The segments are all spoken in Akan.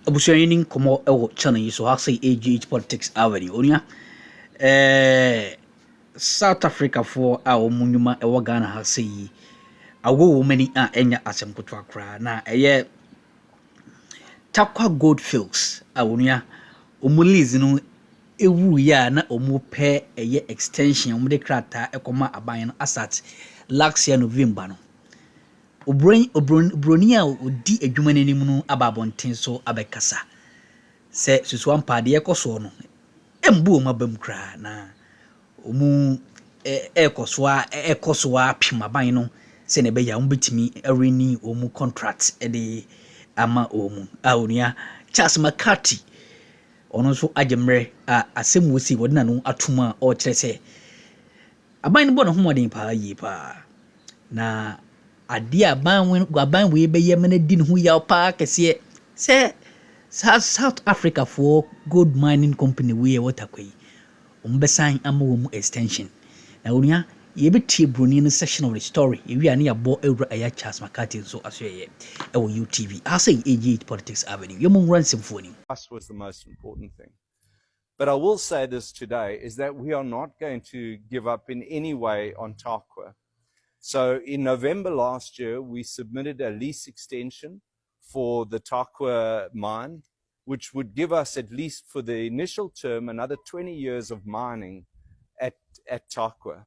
abusuanin komo ewo channel yi so ha say AGH Politics Avenue onia South Africa for our munuma ewo Ghana ha say awo many enya asemkotwa kra na eye Takwa Goldfields onia Lease no ewu ya na omu pe eye extension omu de krata ekoma aban no asat last year November no Obroni a odi adwuma nanim no ababonten so abekasa se susu ampade ekoso no embu o mabam kra na omu ekoso a pimaban no se ne be ya ombetimi areni omu contract de ama omu awunia Charles McCarthy ono so agemre a asem wosi wodina no atuma o kire se aban no bo no homoden pa yi pa na ade aban we be ye mena di ne hu ya pa kese se South Africa for gold mining company we watakwai umbesan ama wo mu extension na onia ye betie broni no section of the story ewi ane abo ewura aya Charles McCarthy so asoye ewo UTV asay AGH Politics Avenue yemu run symphony. Trust was the most important thing. But I will say this today is that we are not going to give up in any way on Tarkwa. So in November last year, we submitted a lease extension for the Tarkwa mine, which would give us, at least for the initial term, another 20 years of mining at Tarkwa.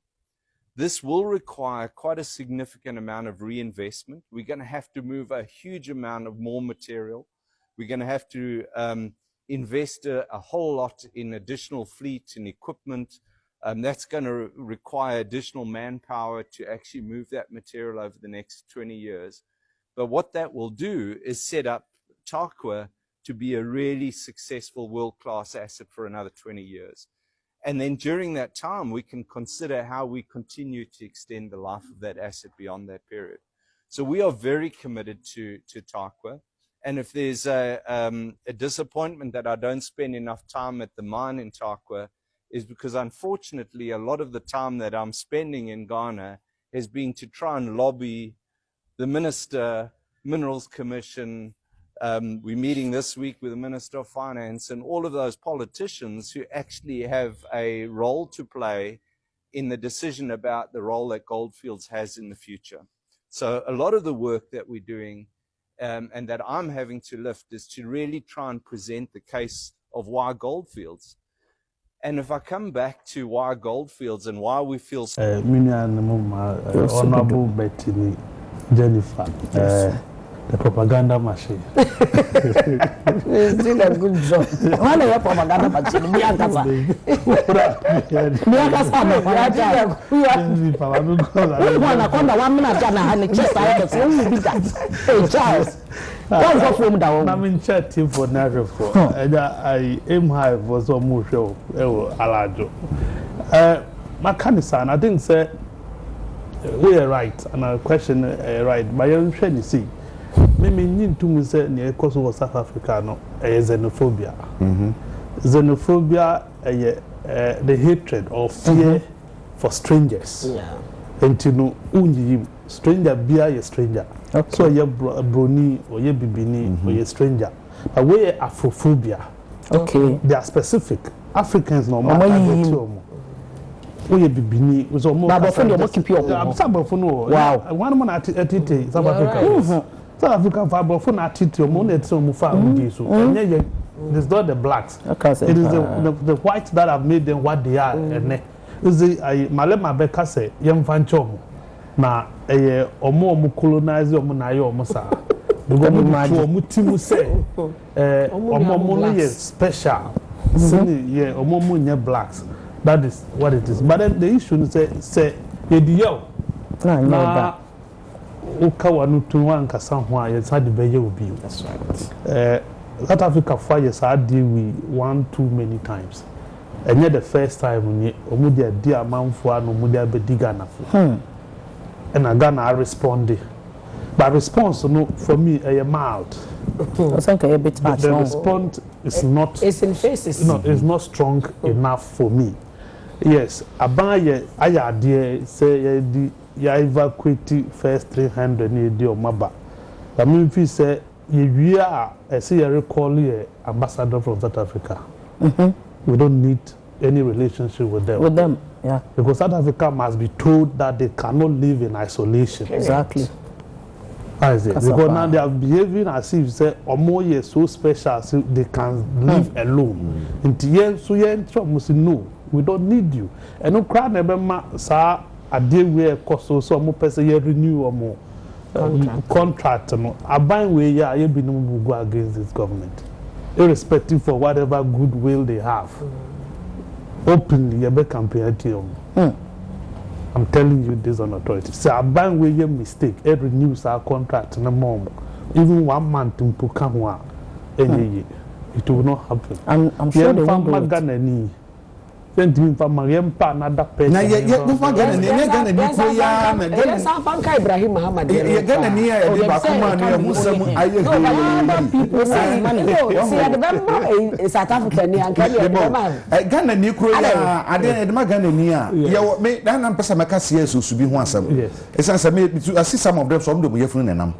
This will require quite a significant amount of reinvestment. We're going to have to move a huge amount of more material. We're going to have to invest a whole lot in additional fleet and equipment. That's going to require additional manpower to actually move that material over the next 20 years. But what that will do is set up Tarkwa to be a really successful world-class asset for another 20 years. And then during that time, we can consider how we continue to extend the life of that asset beyond that period. So we are very committed to Tarkwa. And if there's a disappointment that I don't spend enough time at the mine in Tarkwa, is because unfortunately a lot of the time that I'm spending in Ghana has been to try and lobby the Minister, Minerals Commission. We're meeting this week with the Minister of Finance and all of those politicians who actually have a role to play in the decision about the role that Goldfields has in the future. So a lot of the work that we're doing and that I'm having to lift is to really try and present the case of why Goldfields. And if I come back to why Goldfields and why we feel so Honorable Betty Jennifer, the propaganda machine. It's doing a good job. One of your propaganda machine, me and Kasa. Me and Kasa, Hey, Charles. I'm in chat for Naruto, and I aim high for some more show. Alajo. Makani-san, I think say we are right, and I question right. But you should see. Maybe need to say near cause of South Africa no xenophobia. Xenophobia, the hatred or fear for strangers. Yeah. And you know, unji stranger be a stranger. Okay. So ye brony or ye bibini or ye stranger. But we Afrophobia. Okay. They are specific. Africans no matter we ye bibini was almost. Wow. One man at South Africa. South African fiber for attitude monet so mufa it's not the blacks. It is the whites that have made them what they are. Is the Malema Beka say young fanchom na omo colonize omo na yo omo sa because omo timu say omo is special yeah omo nye blacks. That is what it is. But then the issue is say ye na ukawanu tuwan kasanwa yes had be obi. That's right. South Africa for yes had we one too many times. And yet the first time we omudia dia manfo anu omudia be digana fo. And I Ghana responded. But response no for me mild. I think a bit much. The response is not it's in faces. No, it's not strong enough for me. Yes, abaye aya de say ya evacuate first 300 near the Maba. That means we say we are say a recall ambassador from South Africa. We don't need any relationship with them. With them, yeah. Because South Africa must be told that they cannot live in isolation. Exactly. How is it? Because now they are behaving as if say Omo is so special, so they can live alone. In the end, so no, we don't need you. And no crowd never sa a day where cost so more person renew or more contract. A buying way you be no go against this government, irrespective for whatever goodwill they have. Openly, you be campaign to I'm telling you this on authority. So a buying way you mistake. Every news our contract no more. Even 1 month in Pukamwa, it will not happen. I'm sure they won't do it. Another person. Na ye go fa Ghana ni Ghana ni ko ya na Ghana sa fanka Ibrahim Muhammad ye Ghana ni ya de ba kuma ni ya musam aye people say money see at the member South Africa ni anka ni Ghana ni ko ya ade de ma Ghana ni ya ye me dan na pesa meka se yesu bi ho asam esan say me asi some of them some de ye funu nenam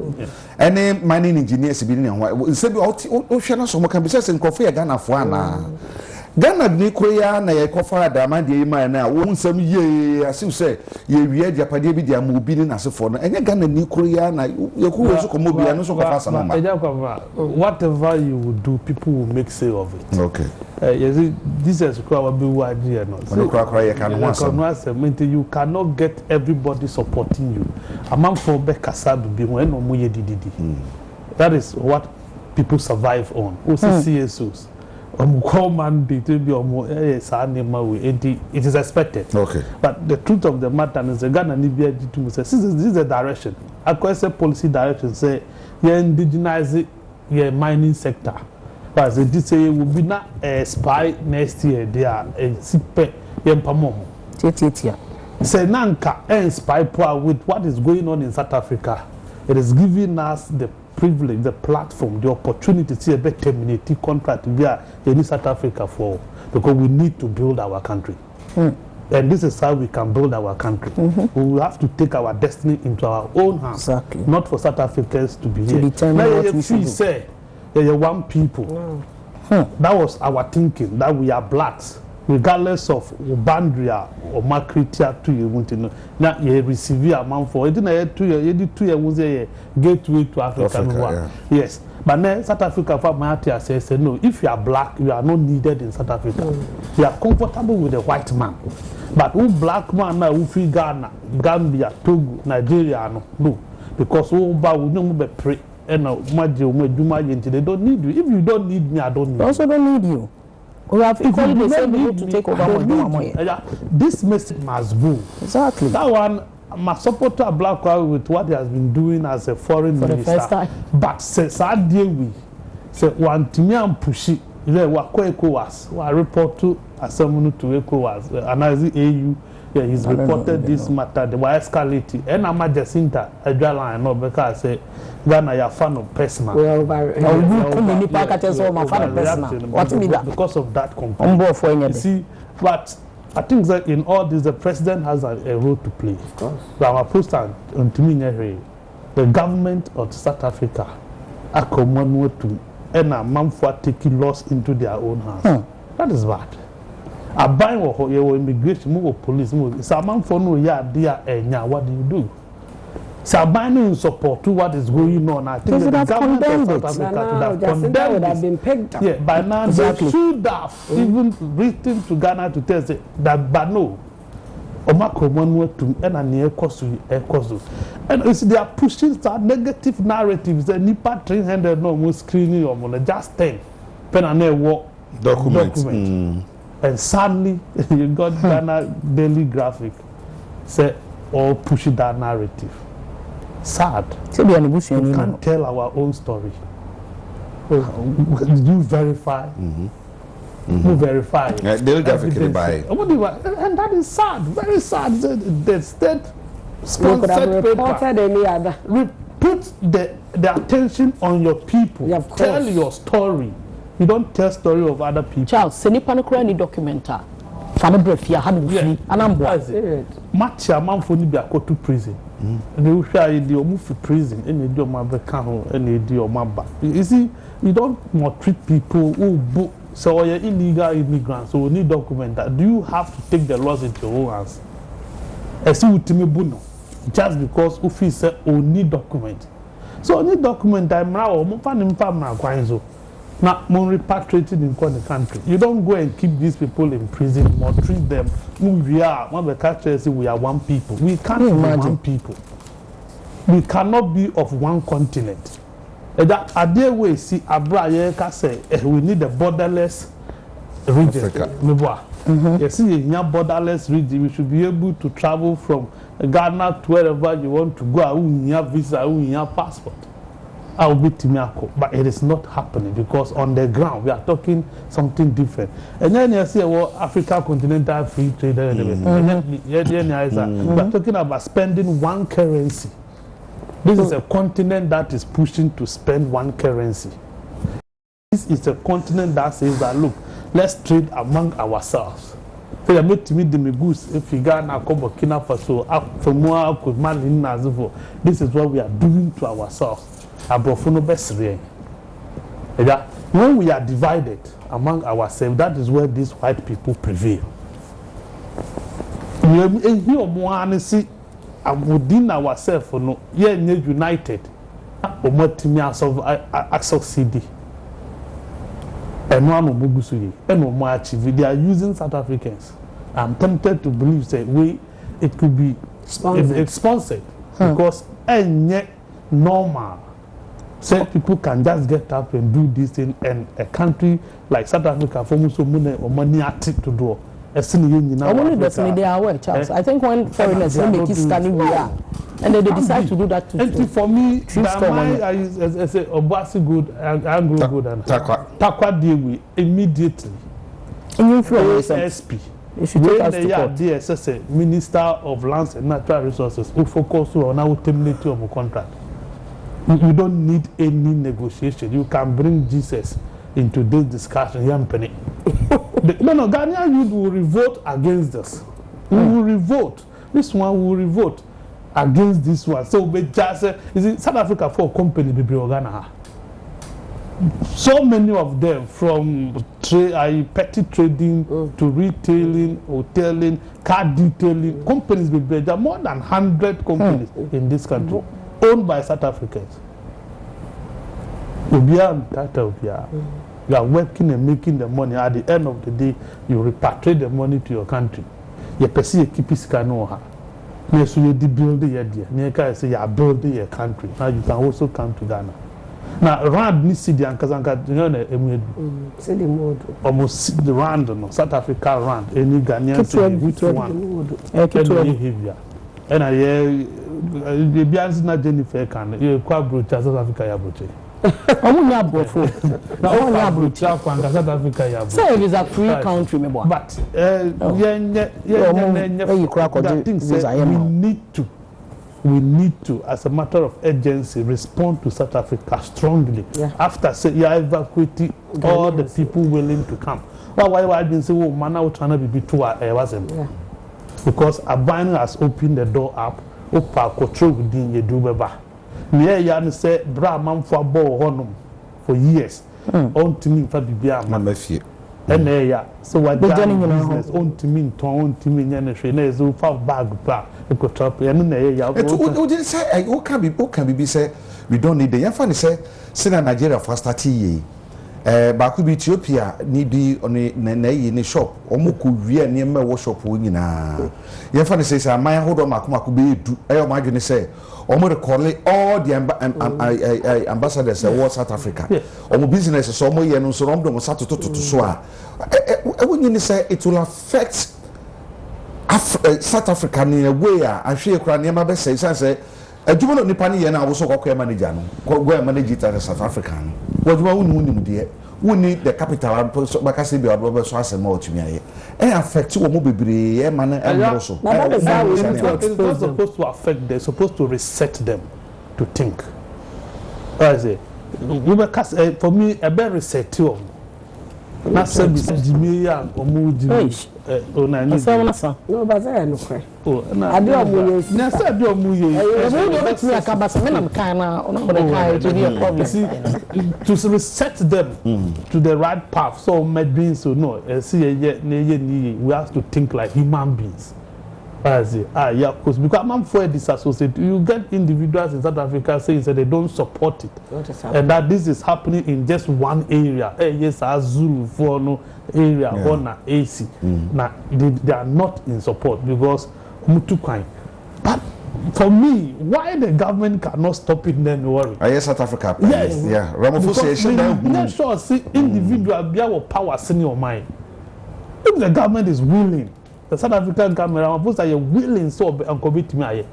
any mining engineers bi ni ho se bi o hwe na so mo kan bi se nkofo ye Ghana fo ana Ghana ni koya na ye kofa adama de ima na wo nsam ye asiu se ye wie dia pade bi dia mo bi ni nasefo no enye Ghana ni koya na ye ku wo so komo bia no so kofa sama whatever you will do, people will make say of it. Okay. You see, this is what be word here no. You cannot get everybody supporting you. Among for be kasa be when no mo ye dididi. That is what people survive on. CSOs. It is expected. Okay. But the truth of the matter is the Ghana says this is the direction. Across the policy direction say you indigenize your mining sector. But they say will be not a spy next year. They are a sipe yempamomo. Say nanka and spy power with what is going on in South Africa. It is giving us the privilege, the platform, the opportunity to see a better terminating contract via any South Africa for, because we need to build our country. And this is how we can build our country. We will have to take our destiny into our own hands, not for South Africans to be here. Determine what we should do. Say, there are one people. That was our thinking, that we are blacks, regardless of boundary or macritia to you want to know. Now you receive a man for it. Didn't you 2 years was a gateway to Africa. Yes, but then South Africa for my says no. If you are black, you are not needed in South Africa. You are comfortable with a white man, but who black man now who free Ghana, Gambia, Togo, Nigeria no, because who be pray and they don't need you. If you don't need me, I don't need you. I also don't need you. We have equally the same people to take over. This message must go. Exactly. That one must support a black guy with what he has been doing as a foreign minister. But since I deal with, say one to me and push it. ECOWAS. I report to someone to ECOWAS. And as the AU, he's reported this matter. They were escalating. And I'm a Jacinta, a Jala, I know because I say Ghana, you're a fan of personal. Because of that complaint. You see, but I think that in all this, the president has a role to play. Of course. Our post on the government of South Africa, a common to and a man for taking laws into their own hands. That is bad. A buying or your immigration move or police move. It's a man for no dear and what do you do? So buying support to what is going on. I think the government of South Africa would have been pegged up. Yeah, by now they should have even written to Ghana to tell them that but no. Omako one to and near cost and they are pushing some negative narratives. The Nipa 300 no screening or just 10 pen and nail war document. And sadly, you got Ghana Daily Graphic say all pushing that narrative. Sad. We can't tell our own story. You verify. You verify. Daily Graphic buy. And that is sad. Very sad. The state sponsored paper. Put the attention on your people. Yeah, tell your story. You don't tell story of other people. Charles, send any documenter. Family brief, you have free. And I'm boy. Match a man for you to prison. They will share the move to prison and they do my account and they do my back. You see, you don't treat people who book so you're illegal immigrants, so we need document that. Do you have to take the laws into your own hands? I see with me buno just because we say we need document. So need document I'm now now repatriated in the country. You don't go and keep these people in prison or treat them. We are one of the countries we are one people. We can't be one people. We cannot be of one continent. That a day we see Abraham say we need a borderless region. You see, in a borderless region, we should be able to travel from Ghana to wherever you want to go. We have visa, we have passport. I'll be Timiako, but it is not happening because on the ground we are talking something different. And then you see, well, Africa continental free trade. We are talking about spending one currency. This is a continent that is pushing to spend one currency. This is a continent that says that look, let's trade among ourselves. So you make to me the Migus, if you got now come Burkina Faso, for more could man in Nazivo. This is what we are doing to ourselves. When we are divided among ourselves, that is where these white people prevail. Within ourselves, we are united. Succeed. And one achieve. They are using South Africans. I'm tempted to believe that it could be sponsored because normal. So people can just get up and do this thing, and a country like South Africa, for money to do. I think when foreigners make it scanning, and they decide to do that too. And for me, I say Obasi good, Anglo good, and Takwa deal with immediately. ASP. When they are DSS, Minister of Lands and Natural Resources, who focus on our termination of a contract. You don't need any negotiation. You can bring Jesus into this discussion. No, Ghanaian youth will revolt against this. We will revolt. This one will revolt against this one. So we just is it South Africa for a company Ghana. So many of them, from petty trading to retailing, hoteling, car detailing, companies there are more than 100 companies in this country owned by South Africans. You are working and making the money. At the end of the day, you repatriate the money to your country. You perceive keep it canoha. So you build your dear. You say you are building your country. Now you can also come to Ghana. Now, rand ni city and Kazanka, almost the rand, South Africa rand, any Ghanaian city, which one? And I the Bian's not Jennifer can, you quite brute South Africa Yabuche. South Africa. So it is a free country, but we need to, as a matter of urgency, respond to South Africa strongly. After you are evacuating all the people willing to come. Why I didn't say, oh, man, I was trying to be too because Abani has opened the door up. Opa control within your do. Me yan say bra man for ball honum for years. On to me for bibia man mafie. So what business on to me yan na so for bag bra ko top yan na ya. Who did say who can be say we don't need the yan fan say Nigeria for start ye. Baku bi Ethiopia ni bi na yi ni shop omuku wie na me workshop wo nyina ye fa ne say aman hodo makomako be edu e o madwene say omo recall all the ambassadors of South Africa omo business so omo ye no so omo do sato so a when you say it will affect South Africa in a way a hwe kura ne ma be say adwuma no nipa ne ye na wo so kokọ manager no go manage it as South Africa no wadwuma wonu de woni the capital so bakase bi odo be so asem ma otumi aye e affect wo mo bebre e ma na e so it's not supposed to affect, they're supposed to reset them to think. I say for me a better reset you na service jimi ya omu jimi ona ni so na so no ba za no kre na ade omu ye na say ade omu ye e no bet me aka ba so me na kan na ona mo kai to be a problem to reset them to the right path so met being so no see we have to think like human beings. Yeah, because I'm for disassociate. You get individuals in South Africa saying that they don't support it, and that this is happening in just one area. Yes, Zulu for no area or na AC. Now they are not in support because mutukai. But for me, why the government cannot stop it? Then worry. Yes, South Africa. Yes, yeah. Ramaphosa not sure see individual be our power in your mind. If the government is willing. The South African government, I'm supposed to be willing so and commit me.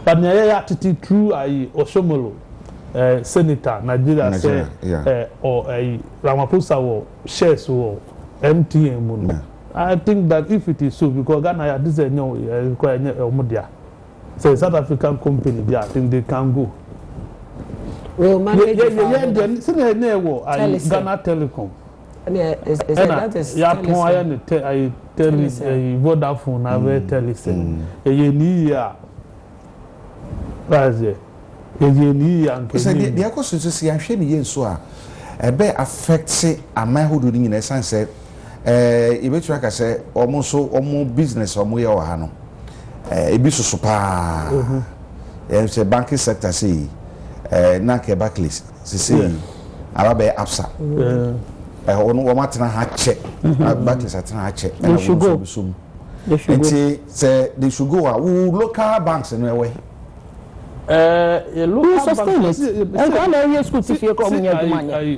But now attitude through Oshomolo, Senator, Nigeria, say, or Ramaphosa or shares or MTN. I think that if it is so, because Ghana this is no media. So South African company, I think they can go. Well, manage Ghana Telecom. That is Vodafone have Telecom. Ni ya. That's it. Ni ya. So the akoso to see ahwe ne yenso a ebe affect amahudu ni nyina sense ebetu aka say omo business omo ye wa ha no ebi soso pa say banking sector say na ke Barclays say arabe absa ono wo matena ha che Barclays atena ha che they should go they should go local banks no we local banks and one area school if you come here money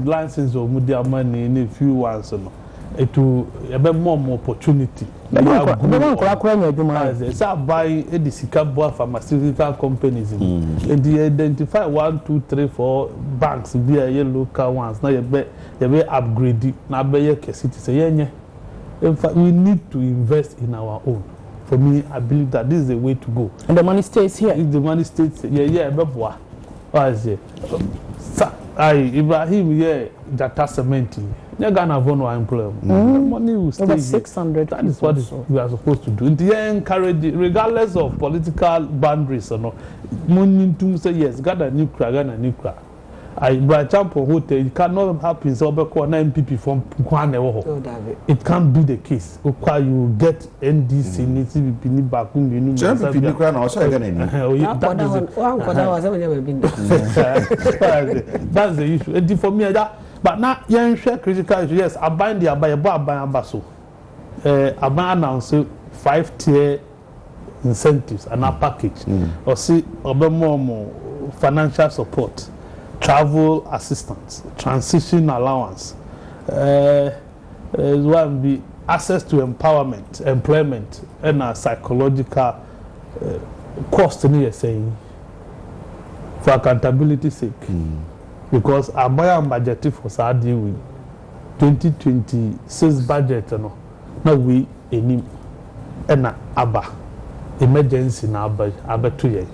license or media money in a few ones no it will be more opportunity it's buy the Sikabwa pharmaceutical companies and they identify 1, 2, 3, 4 banks via local ones now you be upgrade now be city say in fact we need to invest in our own. For me, I believe that this is the way to go. And the money stays here. If the money stays, Beboa. What is it? Ibrahim, data cementing. You're gonna have no employment. The money will stay. Over 600. That is what we are supposed to do. In the end, encourage it, regardless of political boundaries or not. Money to say yes, got a nuclear. I branch up for hotel. It cannot happen. So, MPP from Kwane. It can't be the case. You get NDC, NCP, Bakum, you know. That's the issue. And for me, but now, you share critical issue. Yes, I bind the Abayabaso. I announce 5-tier incentives and a package. Or see, more financial support. Travel assistance, transition allowance, one be access to empowerment, employment, and a psychological cost in here saying for accountability sake. Because our budget for Saudi with 2026 budget no we any and aba emergency na aba 2 years.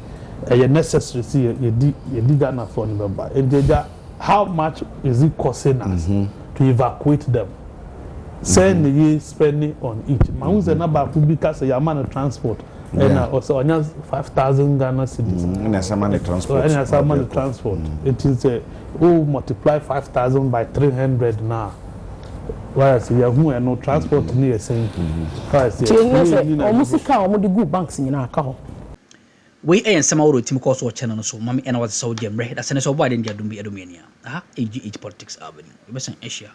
Necessary see you did that for November. And how much is it costing us to evacuate them? Send the year spending on each. Maunze number because a man of transport and also on 5,000 Ghana cedis. And some money transport. And some money transport. It is multiply 5,000 by 300 now. Whereas you have no transport near saying. Almost almost the good banks in our car. We ain't some old team course or channel so mommy and I was so jam that's an so why didn't you do me a dominion? Age politics avenue. You best in Asia.